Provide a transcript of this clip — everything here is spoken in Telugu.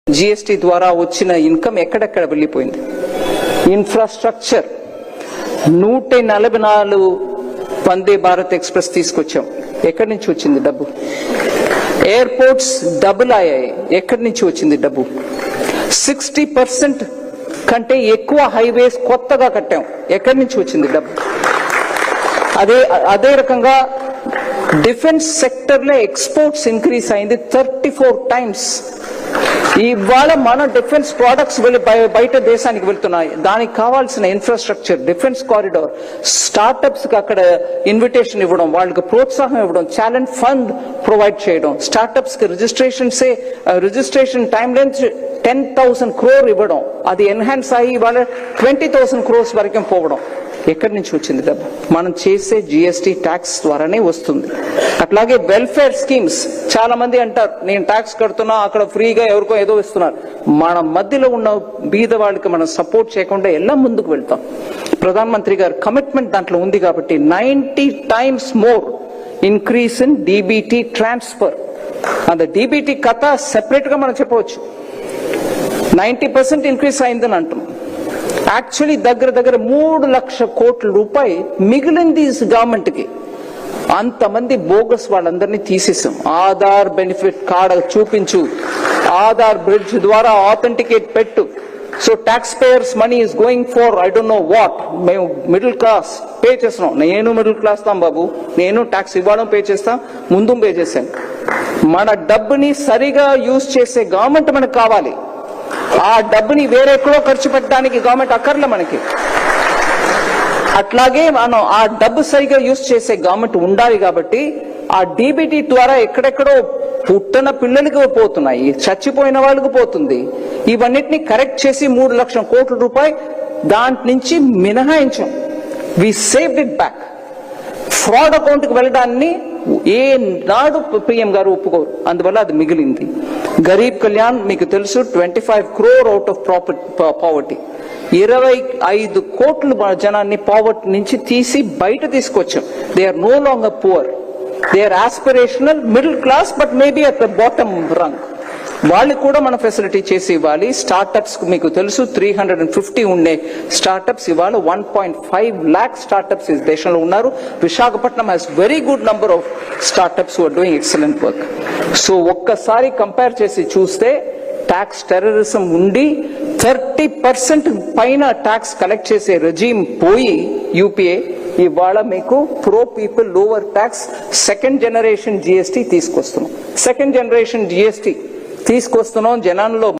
జిఎస్టీ ద్వారా వచ్చిన ఇన్కమ్ ఎక్కడెక్కడ వెళ్ళిపోయింది? ఇన్ఫ్రాస్ట్రక్చర్ 144 వందే భారత్ ఎక్స్ప్రెస్ తీసుకొచ్చాం, ఎక్కడి నుంచి వచ్చింది డబ్బు? ఎయిర్పోర్ట్స్ డబుల్ అయ్యాయి, ఎక్కడి నుంచి వచ్చింది డబ్బు? 60% కంటే ఎక్కువ హైవేస్ కొత్తగా కట్టాం, ఎక్కడి నుంచి వచ్చింది డబ్బు? అదే రకంగా డిఫెన్స్ సెక్టర్ లో ఎక్స్పోర్ట్స్ ఇంక్రీజ్ అయింది 34 టైమ్స్. ఇవాళ మన డిఫెన్స్ ప్రొడక్ట్స్ బయట దేశానికి వెళ్తున్నాయి. దానికి కావాల్సిన ఇన్ఫ్రాస్ట్రక్చర్, డిఫెన్స్ కారిడార్, స్టార్టప్స్ కి అక్కడ ఇన్విటేషన్ ఇవ్వడం, వాళ్ళకి ప్రోత్సాహం ఇవ్వడం, టాలెంట్ ఫండ్ ప్రొవైడ్ చేయడం, స్టార్టప్స్ కి రిజిస్ట్రేషన్ టైం లెంత్ 10,000 crore ఇవ్వడం, అది ఎన్హాన్స్ అయ్యి ఇవాళ 20,000 crores వరకు పోవడం. ఎక్కడి నుంచి వచ్చింది డబ్బు? మనం చేసే జిఎస్టీ ట్యాక్స్ ద్వారానే వస్తుంది. అట్లాగే వెల్ఫేర్ స్కీమ్స్, చాలా మంది అంటారు నేను ట్యాక్స్ కడుతున్నా, అక్కడ ఫ్రీగా ఎవరికో ఏదో ఇస్తున్నారు. మన మధ్యలో ఉన్న బీద వాళ్ళకి మనం సపోర్ట్ చేయకుండా ఎలా ముందుకు వెళ్తాం? ప్రధాన మంత్రి గారు కమిట్మెంట్ దాంట్లో ఉంది కాబట్టి 90 times more increase in DBT transfer. అంత డిబిటీ కథ సెపరేట్ గా మనం చెప్పవచ్చు. 90% ఇంక్రీస్ అయిందని అంటున్నాం. యాక్చువల్లీ దగ్గర 3 లక్షల కోట్ల రూపాయలు మిగిలింది గవర్నమెంట్ కి. అంతమంది బోగస్ వాళ్ళందరినీ తీసేసాం. ఆధార్ బెనిఫిట్ కార్డు చూపించు, ఆధార్ బ్రిడ్జ్ ద్వారా ఆథెంటికేట్ పెట్టు. So tax payers money is going for I don't know what. మేము మిడిల్ క్లాస్ పే చేస్తున్నాం. నేను మిడిల్ క్లాస్ తాం బాబు, నేను ట్యాక్స్ ఇవ్వడం పే చేస్తాం, ముందు పే చేశాను. మన డబ్బుని సరిగా యూజ్ చేసే గవర్నమెంట్ మనకు కావాలి. ఆ డబ్బుని వేరెక్కడో ఖర్చు పెట్టడానికి గవర్నమెంట్ అక్కర్లే మనకి. అట్లాగే మనం ఆ డబ్బు సరిగా యూజ్ చేసే గవర్నమెంట్ ఉండాలి. కాబట్టి ఆ డిబిటీ ద్వారా ఎక్కడెక్కడో పుట్టిన పిల్లలకి పోతున్నాయి, చచ్చిపోయిన వాళ్ళకి పోతుంది. ఇవన్నిటిని కరెక్ట్ చేసి 3 లక్షల కోట్ల రూపాయలు దాంట్ నుంచి మినహాయించాం. We saved it back. Fraud account కి వెళ్ళడాన్ని ఏ నాడు పిఎం గారు ఒప్పుకోరు, అందువల్ల అది మిగిలింది. గరీబ్ కళ్యాణ్ మీకు తెలుసు, 25 crore అవుట్ ఆఫ్ పావర్టీ. 25 కోట్ల జనాన్ని పావర్టీ నుంచి తీసి బయట తీసుకొచ్చాం. They are no longer poor, they are aspirational middle class, but maybe at the bottom rung. వాళ్ళకి కూడా మనం ఫెసిలిటీ చేసి ఇవ్వాలి. స్టార్టప్స్ మీకు తెలుసు, 350 ఉండే స్టార్టప్స్ ఇవాళ 1.5 lakh స్టార్టప్స్ ఈ దేశంలో ఉన్నారు. Visakhapatnam has very good number of startups who are doing excellent work. So ఒక్కసారి కంపేర్ చేసి చూస్తే ట్యాక్స్ టెర్రరిజం ఉండి 30% పైన ట్యాక్స్ కలెక్ట్ చేసే రెజీమ్ పోయి యూపీఏ ఇవాళ మీకు pro people lower tax second generation GST తీసుకొస్తున్నాం. సెకండ్ జనరేషన్ జిఎస్టీ తీసుకొస్తున్నాం జనాల్లో